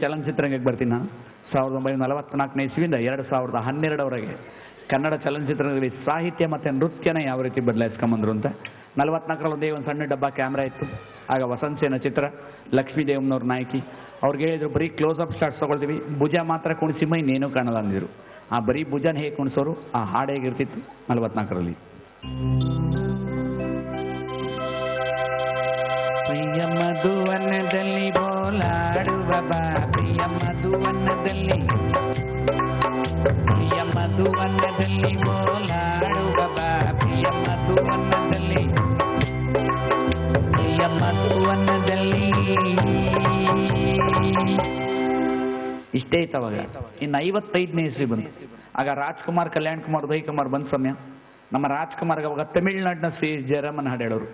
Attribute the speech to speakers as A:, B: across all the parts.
A: ಚಲನಚಿತ್ರರಂಗಕ್ಕೆ ಬರ್ತೀನಿ ನಾನು. 1944ನೇ ಇಸ್ವಿಯಿಂದ 2012ರವರೆಗೆ ಕನ್ನಡ ಚಲನಚಿತ್ರದಲ್ಲಿ ಸಾಹಿತ್ಯ ಮತ್ತು ನೃತ್ಯನ ಯಾವ ರೀತಿ ಬದಲಾಯಿಸ್ಕೊಂಬಂದ್ರು ಅಂತ. 44ರಲ್ಲಿ ಒಂದು ಸಣ್ಣ ಡಬ್ಬ ಕ್ಯಾಮ್ರಾ ಇತ್ತು. ಆಗ ವಸಂತ ಸೇನ ಚಿತ್ರ, ಲಕ್ಷ್ಮೀದೇವಮ್ನವ್ರ ನಾಯಕಿ. ಅವ್ರಿಗೆ ಹೇಳಿದ್ರು ಬರೀ ಕ್ಲೋಸಪ್ ಶಾಟ್ಸ್ ತೊಗೊಳ್ತೀವಿ, ಭುಜ ಮಾತ್ರ ಕುಣಿಸಿ ಮೈ ಇನ್ನೇನು ಕಾಣಲ್ಲ ಅಂದಿದ್ರು. ಆ ಬರೀ ಭುಜನ ಹೇಗೆ ಕುಣಿಸೋರು, ಆ ಹಾಡು ಹೇಗಿರ್ತಿತ್ತು 44ರಲ್ಲಿ. ಪ್ರಿಯ ಮಧುವನದಲ್ಲಿ ಬೋಲಾಡುವ ಬಾ, ಪ್ರಿಯ ಮಧುವನದಲ್ಲಿ, ಪ್ರಿಯ ಮಧುವನದಲ್ಲಿ ಬೋಲಾಡುವ ಬಾ, ಪ್ರಿಯ ಮಧುವನದಲ್ಲಿ, ಪ್ರಿಯ ಮಧುವನದಲ್ಲಿ. ಇಷ್ಟೇ ಇತ್ತು ಅವಾಗ. ಇನ್ನು 55ನೇ ಇಸ್ವಿ ಬಂತು. ಆಗ ರಾಜ್ಕುಮಾರ್, ಕಲ್ಯಾಣ್ ಕುಮಾರ್, ಉದಯ್ ಕುಮಾರ್ ಬಂದ ಸಮಯ. ನಮ್ಮ ರಾಜ್ಕುಮಾರ್ಗೆ ಅವಾಗ ತಮಿಳ್ನಾಡಿನ ಶ್ರೀ ಜಯರಾಮನ್ ಹಾಡು ಹೇಳೋರು.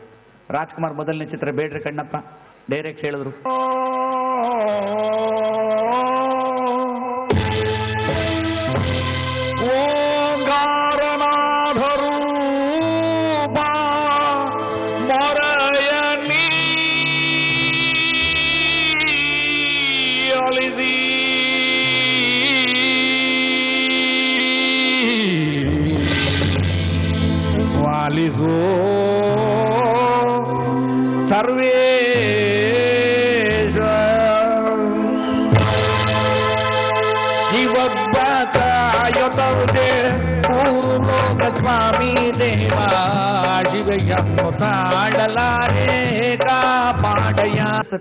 A: ರಾಜ್ಕುಮಾರ್ ಮೊದಲನೇ ಚಿತ್ರ ಬೇಡ್ರಿ ಕಣ್ಣಪ್ಪ. ಡೈರೆಕ್ಟ್ ಹೇಳಿದ್ರು, ಸ್ವಾಮಿ ದೇವ ಶಿವಯ್ಯ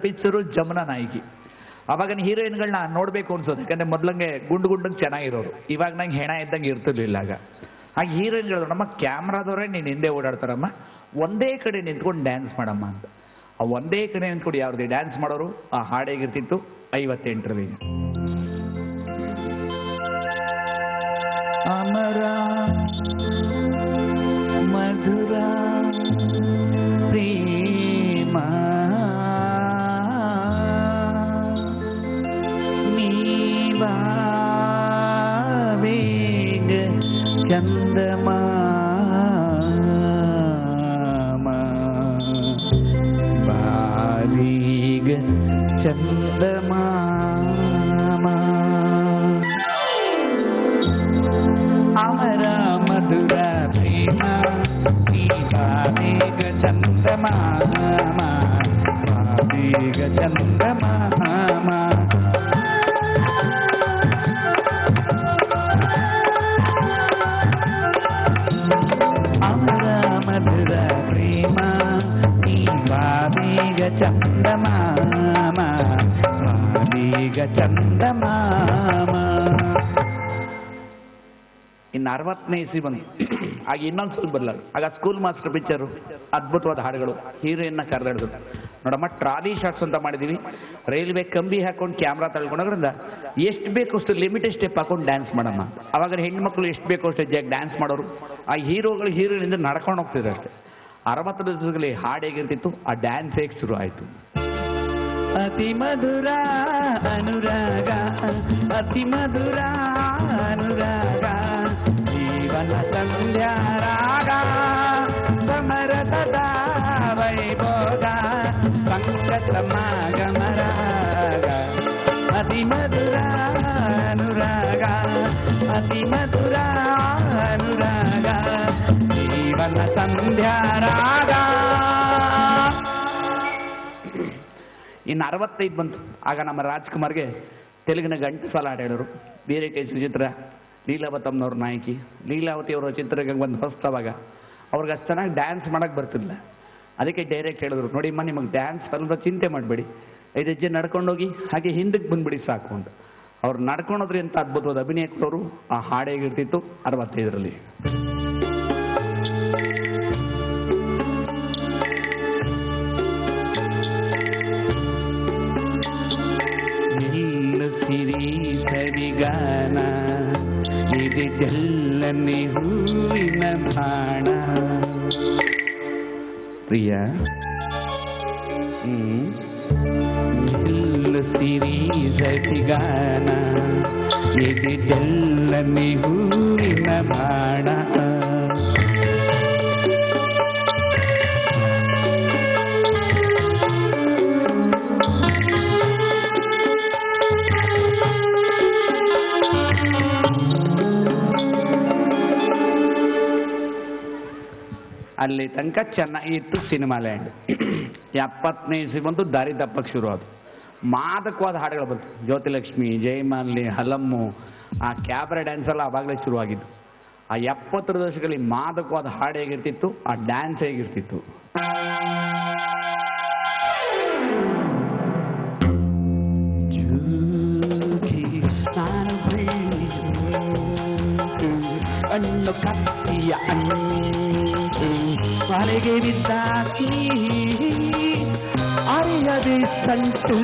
A: ಪಿಕ್ಚರು ಜಮುನಾ ನಾಯಕಿ. ಅವಾಗಿನ ಹೀರೋಯಿನ್ಗಳನ್ನ ನೋಡ್ಬೇಕು ಅನ್ಸೋದು, ಯಾಕಂದ್ರೆ ಮೊದ್ಲಂಗೆ ಗುಂಡು ಚೆನ್ನಾಗಿರೋರು. ಇವಾಗ ನಂಗೆ ಹೆಣ ಇದ್ದಂಗೆ ಇರ್ತಿರ್ಲಿಲ್ಲ. ಆಗ ಹೀರೋಯಿನ್ಗಳು ನಮ್ಮ ಕ್ಯಾಮ್ರಾದವರೇ ನೀನು ಹಿಂದೆ ಓಡಾಡ್ತಾರಮ್ಮ, ಒಂದೇ ಕಡೆ ನಿಂತ್ಕೊಂಡು ಡ್ಯಾನ್ಸ್ ಮಾಡಮ್ಮ ಅಂತ. ಆ ಒಂದೇ ಕಡೆ ನಿಂತ್ಕೊಂಡು ಯಾವ್ದು ಡ್ಯಾನ್ಸ್ ಮಾಡೋರು. ಆ ಹಾಡೇಗಿರ್ತಿತ್ತು 58ರಲ್ಲಿ. ಅಮರ ಮಧುರ ಪ್ರೇಮ ನೀವಾವೇಗ ಚಂದಮಾಮ ಬಾರೀಗ ಚಂದಮಾಮ ಅಮರ ಮಧುರ ಪ್ರೇಮ ನೀವಾವೇಗ ಚಂದಮಾಮ ಬಾರೀಗ ಚಂದಮಾಮ ಅಮರ ಮಧುರ ಪ್ರೇಮ ನೀವಾವೇಗ ಚಂದಮಾಮ ಬಾರೀಗ ಚಂದಮಾಮ. ಇನ್ನು 60ನೇ ಇಸ್ವಿ ಬಂದು. ಆಗ ಇನ್ನೊಂದು ಸ್ವಲ್ಪ ಬದಲಾಗ. ಆಗ ಸ್ಕೂಲ್ ಮಾಸ್ಟರ್ ಪಿಕ್ಚರು, ಅದ್ಭುತವಾದ ಹಾಡುಗಳು, ಹೀರೋಯಿನ್ನ ಕರೆದಾಡಿದ್ರು. ನೋಡಮ್ಮ, ಟ್ರಾಲಿ ಶಾಟ್ಸ್ ಅಂತ ಮಾಡಿದೀವಿ, ರೈಲ್ವೆ ಕಂಬಿ ಹಾಕೊಂಡು ಕ್ಯಾಮ್ರಾ ತಳ್ಕೊಂಡ್ರಿಂದ ಎಷ್ಟು ಬೇಕು ಅಷ್ಟು ಲಿಮಿಟೆಡ್ ಸ್ಟೆಪ್ ಹಾಕೊಂಡು ಡ್ಯಾನ್ಸ್ ಮಾಡಮ್ಮ. ಅವಾಗ ಹೆಣ್ಮಕ್ಳು ಎಷ್ಟು ಬೇಕು ಅಷ್ಟು ಹೆಜ್ಜೆಯಾಗಿ ಡ್ಯಾನ್ಸ್ ಮಾಡೋರು. ಆ ಹೀರೋಗಳು ಹೀರೋಯಿನಿಂದ ನಡ್ಕೊಂಡು ಹೋಗ್ತಿದ್ರು ಅಷ್ಟೇ. 60 ದಿವಸಗಳಲ್ಲಿ ಹಾಡು ಹೇಗಿರ್ತಿತ್ತು, ಆ ಡ್ಯಾನ್ಸ್ ಹೇಗೆ ಶುರು ಆಯಿತು. ಅತಿ ಮಧುರ ಅನುರಾಗ, ಅತಿ ಮಧುರ ಅನುರಾಗ, ಜೀವನ ಸಂಧ್ಯಾ ರಾಗ, ಸಮರಸದ ವೈಭೋಗ, ಸಂಕಟ ಮಾಗಮರಾಗ. ಅತಿ ಮಧುರ ಅನುರಾಗ, ಅತಿ ಮಧುರ ಅನುರಾಗ, ಜೀವನ ಸಂಧ್ಯಾ ರಾಗ. ಇನ್ನು 65 ಬಂತು. ಆಗ ನಮ್ಮ ರಾಜ್ಕುಮಾರ್ಗೆ ತೆಲುಗಿನ ಗಂಟಸಾಲ ಹಾಡು ಹೇಳೋರು. ಬೇರೆ ಕೈ ಚಿತ್ರ, ಲೀಲಾವತಮ್ಮನವ್ರ ನಾಯಕಿ. ಲೀಲಾವತಿ ಅವರ ಚಿತ್ರಕ್ಕೆ ಬಂದು ಹೊಸವಾಗ ಅವ್ರಿಗೆ ಅಷ್ಟು ಚೆನ್ನಾಗಿ ಡ್ಯಾನ್ಸ್ ಮಾಡೋಕ್ಕೆ ಬರ್ತಿಲ್ಲ. ಅದಕ್ಕೆ ಡೈರೆಕ್ಟ್ ಹೇಳಿದ್ರು, ನೋಡಿಮ್ಮ ನಿಮಗೆ ಡ್ಯಾನ್ಸ್ ಸ್ವಲ್ಪ ಚಿಂತೆ ಮಾಡಬೇಡಿ, 5 ಹೆಜ್ಜೆ ನಡ್ಕೊಂಡೋಗಿ ಹಾಗೆ ಹಿಂದಕ್ಕೆ ಬಂದುಬಿಡಿ ಸಾಕು ಅಂತ. ಅವ್ರು ನಡ್ಕೊಂಡೋದ್ರಿ ಅಂತ ಅದ್ಭುತವಾದ ಅಭಿನಯ ಕೊಟ್ಟವರು. ಆ ಹಾಡು ಹೇಗಿರ್ತಿತ್ತು 65ರಲ್ಲಿ. ಸಿರಿ ಸರಿಗಾನ ಇದಿದೆಲ್ಲನೆ ಹೂವಿನ ಬಾಣ. ಪ್ರಿಯ ಸಿರಿ ಸರಿಗಾನ ಇದಿದೆಲ್ಲನೆ ಹೂವಿನ ಬಾಣ. ಅಲ್ಲಿ ತನಕ ಚೆನ್ನಾಗಿತ್ತು ಸಿನಿಮಾ ಲ್ಯಾಂಡ್. 70ನೇ ಇಸ್ವಿ ಬಂತು, ದಾರಿ ತಪ್ಪಕ್ಕೆ ಶುರು ಆಯಿತು. ಮಾದಕವಾದ ಹಾಡುಗಳು ಬಂತು. ಜ್ಯೋತಿಲಕ್ಷ್ಮಿ, ಜಯಮಾಲಿನಿ, ಹಲಮ್ಮು, ಆ ಕ್ಯಾಬ್ರೆ ಡ್ಯಾನ್ಸ್ ಎಲ್ಲ ಆವಾಗಲೇ ಶುರುವಾಗಿದ್ದು. ಆ 70ರ ದಶಕದಲ್ಲಿ ಮಾದಕವಾದ ಹಾಡು ಹೇಗಿರ್ತಿತ್ತು, ಆ ಡ್ಯಾನ್ಸ್ ಹೇಗಿರ್ತಿತ್ತು. ಅಣ್ಣು ಕತ್ತಿಯ ಮನೆಗೆ ಬಿದ್ದಾಕಿ ಅರಿಯದೆ ಸಂಟು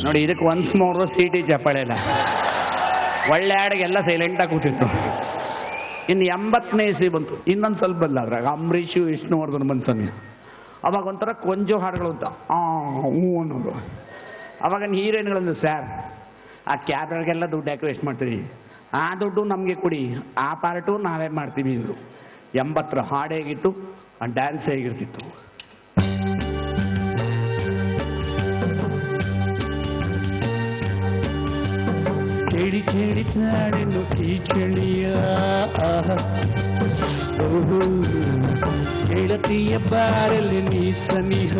A: ನೋಡಿ, ಇದಕ್ಕೆ ಒನ್ಸ್ ಮೋರ್ ಸೀಟಿ ಚಪ್ಪಾಳೆ ಇಲ್ಲ. ಒಳ್ಳೆ ಹಾಡಿಗೆಲ್ಲ ಸೈಲೆಂಟಾಗಿ ಕೂತಿತ್ತು. ಇನ್ನು 80ನೇ ಇಸ್ವಿ ಬಂತು, ಇನ್ನೊಂದು ಸ್ವಲ್ಪ ಬದಲಾದ್ರಾಗ ಅಂಬರೀಷು, ವಿಷ್ಣುವರ್ಧನ್ ಬಂತಾನೆ. ಅವಾಗ ಒಂಥರ ಕೊಂಜೋ ಹಾಡುಗಳು ಅಂತ ಹ್ಞೂ ಅನ್ನೋದು. ಅವಾಗ ಹೀರೋಯಿನ್ಗಳಂದು, ಸರ್ ಆ ಕ್ಯಾಬ್ಗಳಿಗೆಲ್ಲ ದುಡ್ಡು ಯಾಕೆ ವೇಸ್ಟ್ ಮಾಡ್ತೀವಿ, ಆ ದುಡ್ಡು ನಮಗೆ ಕೊಡಿ, ಆ ಪಾರ್ಟು ನಾವೇ ಮಾಡ್ತೀವಿ ಅಂದರು. 80ರ ಹಾಡು ಹೇಗಿತ್ತು, ಆ ಡ್ಯಾನ್ಸ್ ಹೇಗಿರ್ತಿತ್ತು. ಕೇಳಿ ಕೇಳಿ ನಾಡೆನ್ನು ಈ ಚಳಿಯ ಕೇಳತೀಯ ಬಾರಲ್ಲಿ ನೀ ಸನಿಹ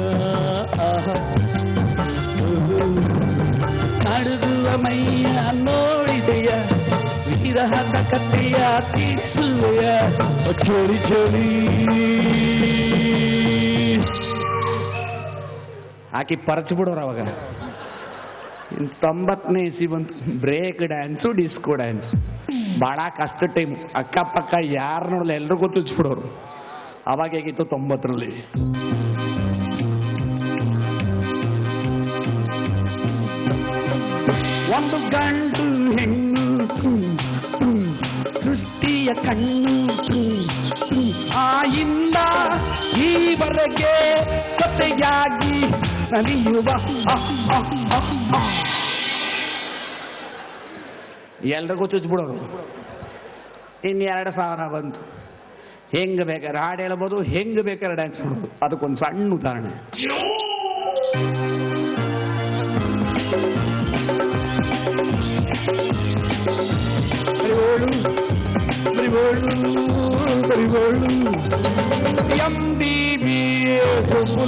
A: ನಡುಗುವ ಮೈಯ ನೋಡಿದೆಯ ವಿರಹದ ಕಥೆಯ ತೀಸುವೆಯ ಚಳಿ ಚಳಿ ಹಾಕಿ ಪರಚು ಬಿಡೋರು ಅವಾಗ. 90ನೇ ಇಸ್ವಿ ಬಂತು, ಬ್ರೇಕ್ ಡ್ಯಾನ್ಸು, ಡಿಸ್ಕೋ ಡ್ಯಾನ್ಸ್. ಭಾಳ ಕಷ್ಟ ಟೈಮ್. ಅಕ್ಕಪಕ್ಕ ಯಾರು ನೋಡಲ್ಲ, ಎಲ್ರಿಗೂ ತುಚ್ಚಿಬಿಡೋರು. ಅವಾಗ ಹೇಗಿತ್ತು 90ರಲ್ಲಿ. ಒಂದು ಗಂಡು ಹೆಣ್ಣು ಸೃಷ್ಟಿಯ ಕಣ್ಣು ಆಯಿಂದ ಈವರೆಗೆ ಜೊತೆಯಾಗಿ ನಲಿಯುವ ಎಲ್ರಿಗೂ ಚುಚ್ಬಿಡೋರು. ಇನ್ನು 2000 ಬಂತು. ಹೆಂಗೆ ಬೇಕಾದ್ರೆ ಹಾಡು ಹೇಳ್ಬೋದು, ಹೆಂಗೆ ಬೇಕಾದ್ರೆ ಡ್ಯಾನ್ಸ್ ಮಾಡೋದು. ಅದಕ್ಕೊಂದು ಸಣ್ಣ ಉದಾಹರಣೆ.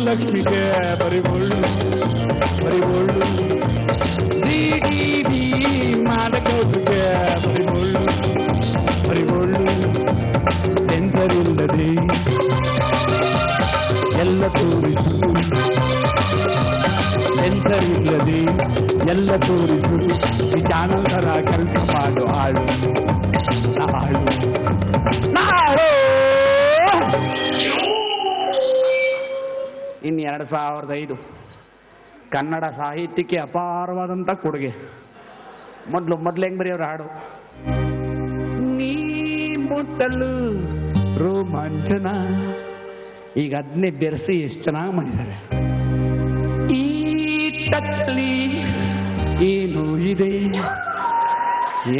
A: ಲಕ್ಷ್ಮಿಗೆ ಬರಿಬೋಳು ಬರಿಬೋಳು, DDB ಮಾಡಕೋಟಿಗೆ ಬರಿಬೋಳು ಬರಿಬೋಳು. ಎಂದರಿಲ್ಲದೆ ಎಲ್ಲ ತೋರಿಸು, ಎಂದರಿಲ್ಲದೆ ಎಲ್ಲ ತೋರಿಸು. ಈ ಚಾನಲ್ ಥರ ಕೆಲಸ ಮಾಡು, ಹಾಡು ಹಾಡು ನಾಡು. ಇನ್ನು 2005 ಕನ್ನಡ ಸಾಹಿತ್ಯಕ್ಕೆ ಅಪಾರವಾದಂಥ ಕೊಡುಗೆ. ಮೊದಲು ಹೆಂಗೆ ಬರೆಯೋರು ಹಾಡು, ನೀ ಮುಟ್ಟಲು ರೋಮಾಂಚನ. ಈಗ ಅದನ್ನೇ ಬೆರೆಸಿ ಎಷ್ಟು ಚೆನ್ನಾಗಿ ಮಾಡಿದ್ದಾರೆ. ಈ ಟಚ್ಲಿ ಏನು ಇದೆ,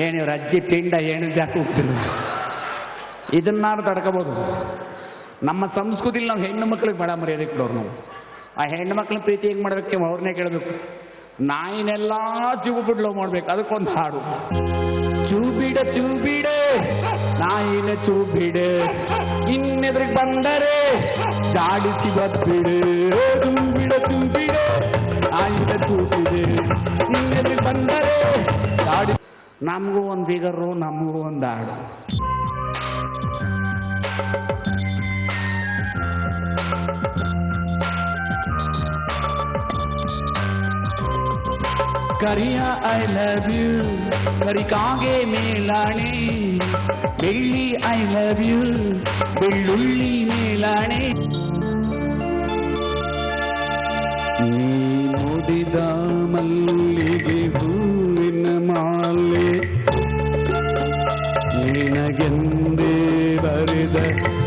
A: ಏನಿವ್ರ ಅಜ್ಜಿ ಪಿಂಡ ಏನು ಜಾಸ್ತಿ ಹೋಗ್ತಿಲ್ಲ. ಇದನ್ನಾರು ತಡ್ಕೋಬೋದು. ನಮ್ಮ ಸಂಸ್ಕೃತಿಲಿ ನಾವು ಹೆಣ್ಣು ಮಕ್ಕಳಿಗೆ ಬಡ ಮರ್ಯಾದೆ ಕೊಡೋರು. ನಾವು ಆ ಹೆಣ್ಣು ಮಕ್ಕಳ ಪ್ರೀತಿ ಹೆಂಗೆ ಮಾಡ್ಬೇಕು, ಅವ್ರನ್ನೇ ಕೇಳಬೇಕು. ನಾಯಿನೆಲ್ಲ ಚೂಬು ಬಿಡ್ಲೋ ಮಾಡ್ಬೇಕು, ಅದಕ್ಕೊಂದು ಹಾಡು. ಚೂಬಿಡ ಚೂಬಿಡೆ ನಾಯಿನ ಚೂಬಿಡೆ, ಇನ್ನೆದ್ರಿಗೆ ಬಂದರೆ ಜಾಡಿಸಿ ಬದ್ಬಿಡೆ. ಚೂಬಿಡ ಚೂಬಿಡೆ ನಾಯಿನ ಚೂಬಿಡೆ, ಇನ್ನೆದ್ರಿಗೆ ಬಂದರೆ ಜಾಡಿ. ನಮಗೂ ಒಂದು ಫಿಗರು, ನಮಗೂ ಒಂದು ಹಾಡು. ಕರಿಯ ಐ ಲವ್ ಯು, ಕರಿಕಾಗೆ ಮೇಲಾಣೆ. ಬೆಳ್ಳಿ ಐ ಲವ್ ಯು, ಬೆಳ್ಳುಳ್ಳಿ ಮೇಲಾಣೆ. ನೀ ಮುಡಿದ ಮಲ್ಲಿಗೆ ಹೂವಿನ ಮಾಲೆ, ನಿನಗೆಂದೇ ಬರೆದ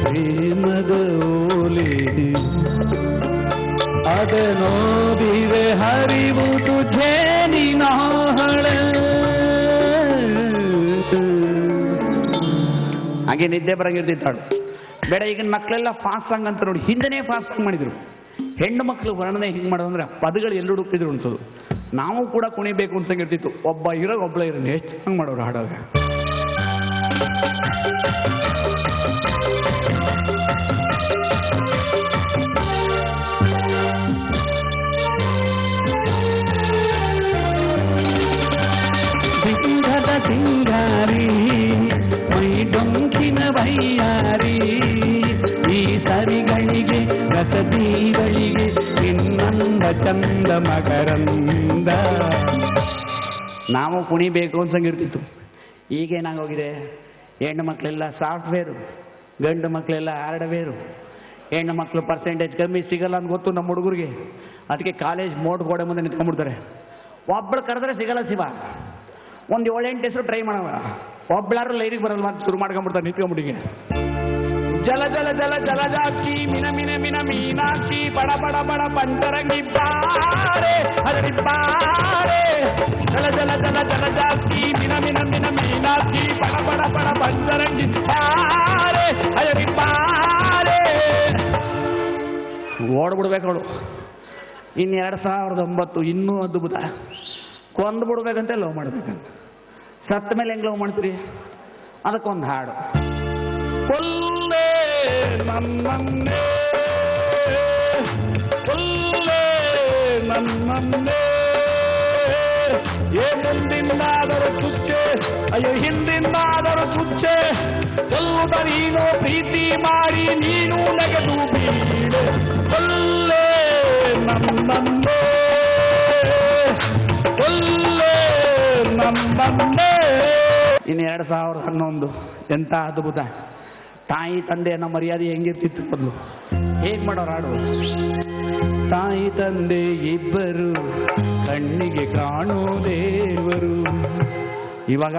A: ಪ್ರೇಮದ ಓಲೆ. ಅದನೋದಿರೆ ಹರಿವುದು ಜೇನಿನ ಹಳೆ. ಹಾಗೆ ನಿದ್ದೆ ಬರಂಗಿರ್ತಿತ್ತಾಳು. ಬೇಡ ಈಗಿನ ಮಕ್ಕಳೆಲ್ಲ ಫಾಸ್ಟ್ ಸಾಂಗ್ ಅಂತ ನೋಡಿ, ಹಿಂದೆನೇ ಫಾಸ್ಟ್ ಸಾಂಗ್ ಮಾಡಿದ್ರು. ಹೆಣ್ಣು ಮಕ್ಕಳು ವರ್ಣನೆ ಹಿಂಗೆ ಮಾಡೋದಂದ್ರೆ ಪದಗಳು ಎಲ್ಲೂ ಹುಡುಕ್ತಿದ್ರು ಅನ್ಸೋದು. ನಾವು ಕೂಡ ಕುಣಿಬೇಕು ಅಂತಂಗಿರ್ತಿತ್ತು. ಒಬ್ಬ ಇರೋಗ ಒಬ್ಬಳ ಇರೋದು ಎಷ್ಟು ಹಂಗೆ ಮಾಡೋರು ಹಾಡೋರು.
B: ಸಿಂಗಾರಿ ಮೈ ಡೊಂಕಿನ ಬೈಯಾರಿ ಈ ಸರಿಗಳಿಗೆ ರಸದೀಗಳಿಗೆ ಇನ್ನೊಂದ ಚಂದ ಮಕರಂದ.
A: ನಾವು ಕುಣಿಬೇಕು ಅನ್ಸಂಗಿರ್ತಿತ್ತು. ಈಗೇನಾಗೋಗಿದೆ, ಹೆಣ್ಣು ಮಕ್ಕಳೆಲ್ಲ ಸಾಫ್ಟ್ವೇರು, ಗಂಡು ಮಕ್ಕಳೆಲ್ಲ ಹಾರ್ಡ್ವೇರು. ಹೆಣ್ಣು ಮಕ್ಕಳು ಪರ್ಸೆಂಟೇಜ್ ಕಮ್ಮಿ ಸಿಗಲ್ಲ ಅಂತ ಗೊತ್ತು ನಮ್ಮ ಹುಡುಗರಿಗೆ. ಅದಕ್ಕೆ ಕಾಲೇಜ್ ಮೋಟ್ ಗೋಡೆ ಮುಂದೆ ನಿಂತ್ಕೊಂಡ್ಬಿಡ್ತಾರೆ. ಒಬ್ಬಳು ಕರೆದ್ರೆ ಸಿಗಲ್ಲ ಶಿವ, ಒಂದು 7-8 ಹೆಸರು ಟ್ರೈ ಮಾಡವ, ಒಬ್ಬಳಾರು ಲೈರಿಗೆ ಬರಲ್ವ ಅಂತ ಶುರು ಮಾಡ್ಕೊಂಡ್ಬಿಡ್ತಾರೆ ನಿಂತ್ಕೊಂಡ್ಬಿಟ್ಟಿಗೆ. ಜಲ ಜಲ ಜಲ ಜಲ ಜಾಕಿ ಮಿನ ಮಿನ ಮಿನ ಮೀನಾಕ್ಷಿ ಬಡ ಬಡ ಬಡ ಪಂಚರಂಗಿ ಬಾರೆ ಹರಿಬಾರೆ. ಜಲ ಜಲ ಜಲ ಜಲ ಜಾಕಿ ಮಿನ ಮಿನ ಮಿನ ಮೀನಾಕ್ಷಿ ಬಡ ಬಡ ಬಡ ಪಂಚರಂಗಿ ಬಾರೆ ಹರಿಬಾರೆ. ಓಡ್ಬಿಡ್ಬೇಕು ಅವಳು. ಇನ್ನು 2009 ಇನ್ನೂ ಅದ್ಭುತ. ಕೊಂದು ಬಿಡ್ಬೇಕಂತ ಲವ್ ಮಾಡ್ಬೇಕಂತ. ಸತ್ತ ಮೇಲೆ ಹೆಂಗೆ ಲವ್ ಮಾಡ್ತೀರಿ? ಅದಕ್ಕೊಂದು ಹಾಡು. ಕೊಲ್ಲೆ ನನ್ನನ್ನೇ ಕೊಲ್ಲೆ ನನ್ನನ್ನೇ ಏ ಮುಂದಿಂದಾದರೂ ಚುಚ್ಚೆ ಅಯ್ಯೋ ಹಿಂದಿಂದಾದರೂ ಚುಚ್ಚೆ ಕೊಲ್ಲುದ ನೀನು ಪ್ರೀತಿ ಮಾಡಿ ನೀನು ನಗದು ಬೀಡೆ. ಕೊಲ್ಲೆ ನನ್ನನ್ನೇ ಕೊಲ್ಲೆ ನನ್ನನ್ನೇ. ಇನ್ನು 2011 ಎಂಥ ಅದ್ಭುತ. ತಾಯಿ ತಂದೆ ಅನ್ನೋ ಮರ್ಯಾದೆ ಹೆಂಗಿರ್ತಿತ್ತು ಮೊದಲು? ಹೇಗೆ ಮಾಡೋರು ಹಾಡು? ತಾಯಿ ತಂದೆ ಇಬ್ಬರು ಕಣ್ಣಿಗೆ ಕಾಣೋ ದೇವರು. ಇವಾಗ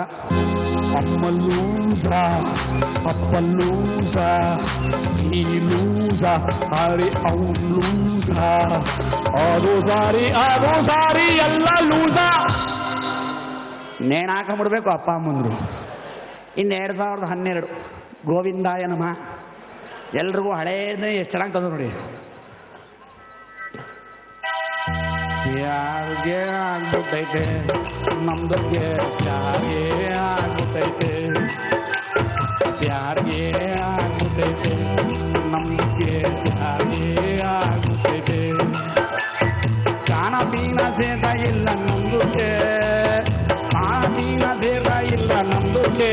A: ಅಮ್ಮಲ್ಲೂಸ ಅಪ್ಪಲ್ಲೂಸ ನೀಲೂಸ ಅರೆ ಅವಲೂಸ ಅದು ಸಾರಿ ಎಲ್ಲ ಲೂಸ. ನೇಣು ಹಾಕೊಂಡ್ಬಿಡ್ಬೇಕು ಅಪ್ಪ ಅಮ್ಮಂದ್ರು. ಇನ್ನು 2012 ಗೋವಿಂದಾಯ ನಮ. ಎಲ್ರಿಗೂ ಹಳೇದೇ ಎಷ್ಟು ಚೆನ್ನಾಗಿ ತಂದು ನೋಡಿ. ಯಾರಿಗೆ ಆಗ್ಬಿಟ್ಟೈತೆ ನಮ್ದಕ್ಕೆ ಯಾರಿಗೆ ಆಗ್ಬಿಟ್ಟೈತೆ ಯಾರಿಗೆ ಆಗ್ಬಿಟ್ಟೈತೆ ನಮ್ದಕ್ಕೆ ಯಾರಿಗೆ ಆಗ್ಬಿಟ್ಟೈತೆ. ಖಾನ ಪೀನ ಸೇದ ಇಲ್ಲ ನಮ್ದಕ್ಕೆ, ಖಾನ ಪೀನ ಸೇದ ಇಲ್ಲ ನಮ್ದಕ್ಕೆ.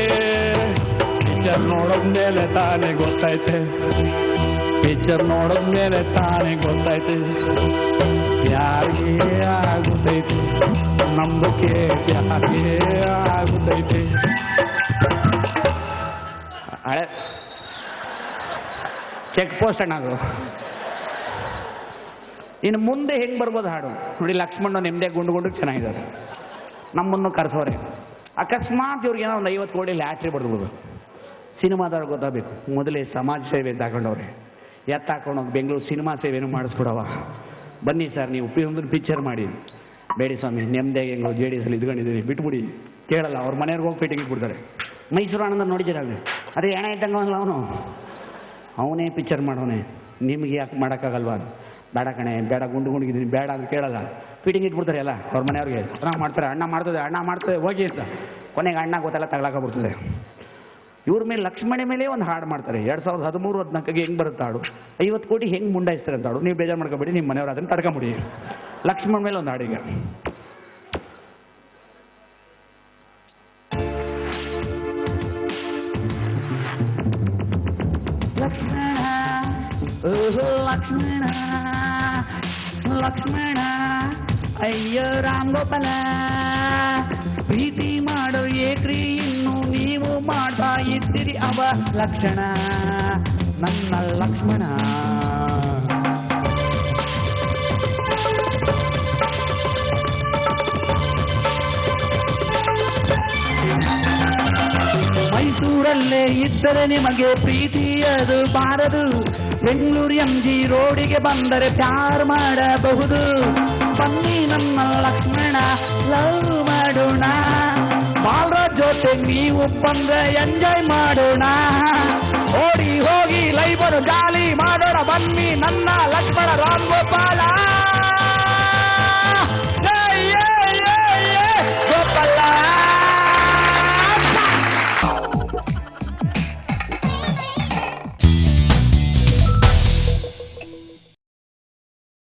A: ಪಿಕ್ಚರ್ ನೋಡೋದ್ಮೇಲೆ ತಾನೇ ಗೊತ್ತೈತೆ, ಪಿಕ್ಚರ್ ನೋಡೋದ್ಮೇಲೆ ತಾನೇ ಗೊತ್ತೈತೆ ಯಾರಿಗೆ ಆಗುತ್ತೈತೆ ನಮ್ದಕ್ಕೆ ಯಾರಿಗೆ ಆಗುತ್ತೈತೆ. ಹಳೆ ಚೆಕ್ ಪೋಸ್ಟ್ ಅಣ್ಣದು. ಇನ್ನು ಮುಂದೆ ಹೆಂಗೆ ಬರ್ಬೋದು ಹಾಡು ನೋಡಿ. ಲಕ್ಷ್ಮಣ ನೆಮ್ಮದಿ ಗುಂಡು ಚೆನ್ನಾಗಿದ್ದಾರೆ. ನಮ್ಮನ್ನು ಕರೆಸೋರೆ. ಅಕಸ್ಮಾತ್ ಇವ್ರಿಗೆ ಏನೋ ಒಂದು 50 ಕೋಟಿ ಲ್ಯಾಟ್ರಿ ಬಡ್ಬೋದು. ಸಿನಿಮಾದವ್ರು ಗೊತ್ತಾಗಬೇಕು. ಮೊದಲೇ ಸಮಾಜ ಸೇವೆ ತಗೊಂಡವ್ರೆ. ಎತ್ತಾಕೊಂಡೋಗಿ ಬೆಂಗಳೂರು ಸಿನಿಮಾ ಸೇವೆನೂ ಮಾಡಿಸ್ಕೊಡವ. ಬನ್ನಿ ಸರ್ ನೀವು ಒಂದು ಪಿಕ್ಚರ್ ಮಾಡಿ. ಬೇಡಿ ಸ್ವಾಮಿ ನೆಮ್ಮದಿಯಾಗಿ ಹೆಂಗೋ JDS ಇದ್ಕೊಂಡಿದ್ದೀರಿ ಬಿಟ್ಬಿಡಿ. ಕೇಳಲ್ಲ. ಅವ್ರ ಮನೆಯವ್ರಿಗೆ ಹೋಗಿ ಫಿಟ್ಟಿಂಗ್ ಇಟ್ಬಿಡ್ತಾರೆ. ಮೈಸೂರು ಆನಂದ ನೋಡಿದ್ದೀರ? ಅದೇ ಹೆಣ ಇದ್ದಂಗೆ ಅವನೇ ಪಿಕ್ಚರ್ ಮಾಡೋನೆ. ನಿಮ್ಗೆ ಯಾಕೆ ಮಾಡೋಕ್ಕಾಗಲ್ವಾ? ಬೇಡ ಕಣೆ ಬೇಡ ಗುಂಡಿದ್ದೀನಿ ಬೇಡ ಅಂತ ಕೇಳಲ್ಲ. ಫಿಟ್ಟಿಂಗ್ ಇಟ್ಬಿಡ್ತಾರೆ ಎಲ್ಲ ಅವ್ರ ಮನೆಯವ್ರಿಗೆ. ಮಾಡ್ತಾರೆ. ಅಣ್ಣ ಮಾಡ್ತದೆ ಹೋಗಿ ಅಂತ. ಕೊನೆಗೆ ಅಣ್ಣ ಗೊತ್ತೆಲ್ಲ ತಗೊಳಕಾಗ್ಬಿಡ್ತದೆ. ಇವ್ರ ಮೇಲೆ ಲಕ್ಷ್ಮಣಿ ಮೇಲೆ ಒಂದು ಹಾಡು ಮಾಡ್ತಾರೆ. 2013-14 ಹೆಂಗೆ ಬರುತ್ತೆ ಹಾಡು? 50 ಕೋಟಿ ಹೆಂಗೆ ಮುಂಡಾಯಿಸ್ತಾರೆ ಅಂತ ಹಾಡು. ನೀವು ಬೇಜಾರು ಮಾಡ್ಕೊಬೇಡಿ, ನಿಮ್ಮ ಮನೆಯವ್ರು ಅದನ್ನು ತಡ್ಕೊಂಬಿಡಿ. ಲಕ್ಷ್ಮಣ್ ಮೇಲೆ ಒಂದು ಹಾಡಿಗೆ ಲಕ್ಷ್ಮಣ ಲಕ್ಷ್ಮಣ ಲಕ್ಷ್ಮಣ ಅಯ್ಯೋ ರಾಮ್ ಗೋಪಾಲ ಪ್ರೀತಿ ಮಾಡೋ ಏಕ್ರಿ ಇನ್ನು ನೀವು ಮಾಡ್ತಾ ಇದ್ದೀರಿ ಅವ ಲಕ್ಷಣ ನನ್ನ ಲಕ್ಷ್ಮಣ. ಮೈಸೂರಲ್ಲೇ ಇದ್ದರೆ ನಿಮಗೆ ಪ್ರೀತಿ ಅದು ಬಾರದು. ಬೆಂಗಳೂರು MG ರೋಡಿಗೆ ಬಂದರೆ ಪ್ಯಾರ್ ಮಾಡಬಹುದು. ಬನ್ನಿ ನಮ್ಮ ಲಕ್ಷ್ಮಣ ಲವ್ ಮಾಡೋಣ. ಬಾಲರಾಜ್
B: ಜೊತೆ ನೀವು ಬಂದ್ರೆ ಎಂಜಾಯ್ ಮಾಡೋಣ. ಓಡಿ ಹೋಗಿ ಲೈಫನ್ನು ಜಾಲಿ ಮಾಡೋಣ ಬನ್ನಿ ನನ್ನ ಲಕ್ಷ್ಮಣ